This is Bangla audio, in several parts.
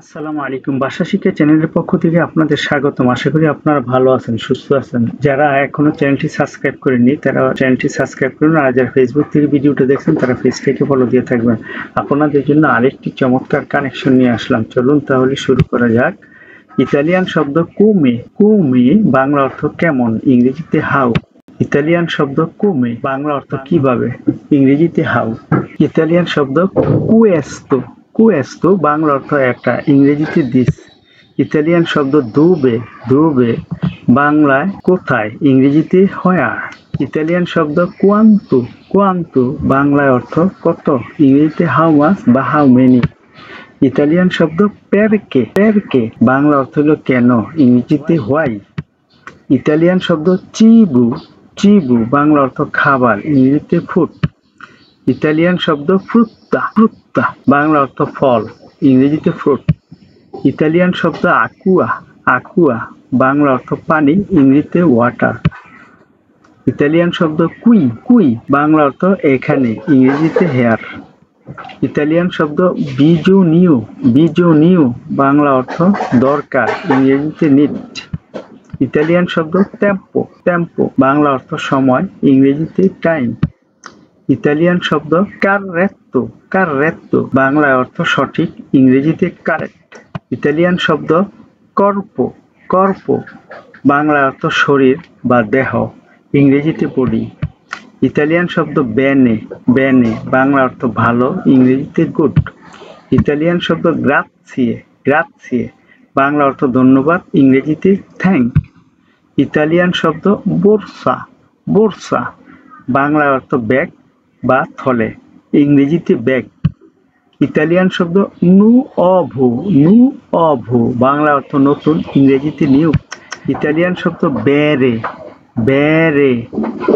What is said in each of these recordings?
আসসালামু আলাইকুম। ভাষা শিক্ষা চ্যানেলের পক্ষ থেকে আপনাদের স্বাগতম। আশা করি আপনারা ভালো আছেন, সুস্থ আছেন। যারা এখনো চ্যানেলটি সাবস্ক্রাইব করেননি তারা চ্যানেলটি সাবস্ক্রাইব করুন, আর যারা ফেসবুক থেকে ভিডিওটা দেখছেন তারা পেজ থেকে ফলো দিয়ে থাকবেন। আপনাদের জন্য আরেকটি চমৎকার কানেকশন নিয়ে আসলাম। চলুন তাহলে শুরু করা যাক। ইতালিয়ান শব্দ কুমে। কুমে বাংলা অর্থ কেমন, ইংরেজিতে হাউ। ইতালিয়ান শব্দ কুমে বাংলা অর্থ কিভাবে, ইংরেজিতে হাউ। ইতালিয়ান শব্দ কুয়েস্তো। কুয়েস্তো বাংলা অর্থ একটা, ইংরেজিতে দিস। ইতালিয়ান শব্দ দুবে। দুবে বাংলায় কোথায়, ইংরেজিতে হোয়ার। ইতালিয়ান শব্দ কোয়ান্তো। কোয়ান্তো বাংলায় অর্থ কত, ইংরেজিতে হাউ মাচ বা হাউ মেনি। ইতালিয়ান শব্দ পেরকে। পেরকে বাংলা অর্থ হলো কেন, ইংরেজিতে হোয়াই। ইতালিয়ান শব্দ চিবু। চিবু বাংলা অর্থ খাবার, ইংরেজিতে ফুড। ইতালিয়ান শব্দ ফ্রুত্তা। ফ্রুত্তা বাংলা অর্থ ফল, ইংরেজিতে ফ্রুট। ইতালিয়ান শব্দ আকুয়া। আকুয়া বাংলা অর্থ পানি, ইংরেজিতে ওয়াটার। ইতালিয়ান শব্দ কুই। কুই বাংলা অর্থ এখানে, ইংরেজিতে হেয়ার। ইতালিয়ান শব্দ বিজোনিও। বিজোনিও বাংলা অর্থ দরকার, ইংরেজিতে নিড। ইতালিয়ান শব্দ টেম্পো। টেম্পো বাংলা অর্থ সময়, ইংরেজিতে টাইম। ইতালিয়ান শব্দ কাররেত্তো। কাররেত্তো বাংলায় অর্থ সঠিক, ইংরেজিতে কারেক্ট। ইতালিয়ান শব্দ কর্পো। কর্পো বাংলায় অর্থ শরীর বা দেহ, ইংরেজিতে বডি। ইতালিয়ান শব্দ বেনে। বেনে বাংলা অর্থ ভালো, ইংরেজিতে গুড। ইতালিয়ান শব্দ গ্রাৎসিয়ে। গ্রাৎসিয়ে বাংলা অর্থ ধন্যবাদ, ইংরেজিতে থ্যাংক। ইতালিয়ান শব্দ বোরসা। বোরসা বাংলা অর্থ ব্যাগ বা থলে, ইংরেজিতে ব্যাগ। ইতালিয়ান শব্দ নু অভু। নু অভু বাংলা অর্থ নতুন, ইংরেজিতে নিউ। ইতালিয়ান শব্দ বেরে। বেরে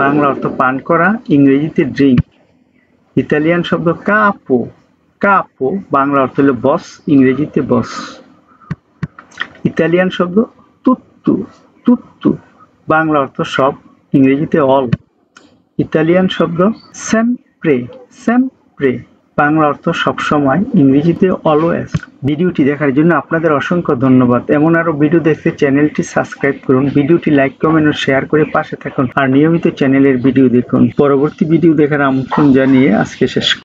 বাংলা অর্থ পান করা, ইংরেজিতে ড্রিঙ্ক। ইতালিয়ান শব্দ কাপো। কাপো বাংলা অর্থ হলো বস, ইংরেজিতে বস। ইতালিয়ান শব্দ তুত্তু। তুত্তু বাংলা অর্থ সব, ইংরেজিতে অল। ইতালিয়ান শব্দ সেমপ্রে। সেমপ্রে বাংলা অর্থ সবসময়, ইংরেজিতে অলওয়েজ। ভিডিওটি দেখার জন্য আপনাদের অসংখ্য ধন্যবাদ। এমন আরো ভিডিও দেখতে চ্যানেলটি সাবস্ক্রাইব করুন, ভিডিওটি লাইক, কমেন্ট ও শেয়ার করে পাশে থাকুন, আর নিয়মিত চ্যানেলের ভিডিও দেখুন। পরবর্তী ভিডিও দেখার আমন্ত্রণ জানিয়ে আজকে শেষ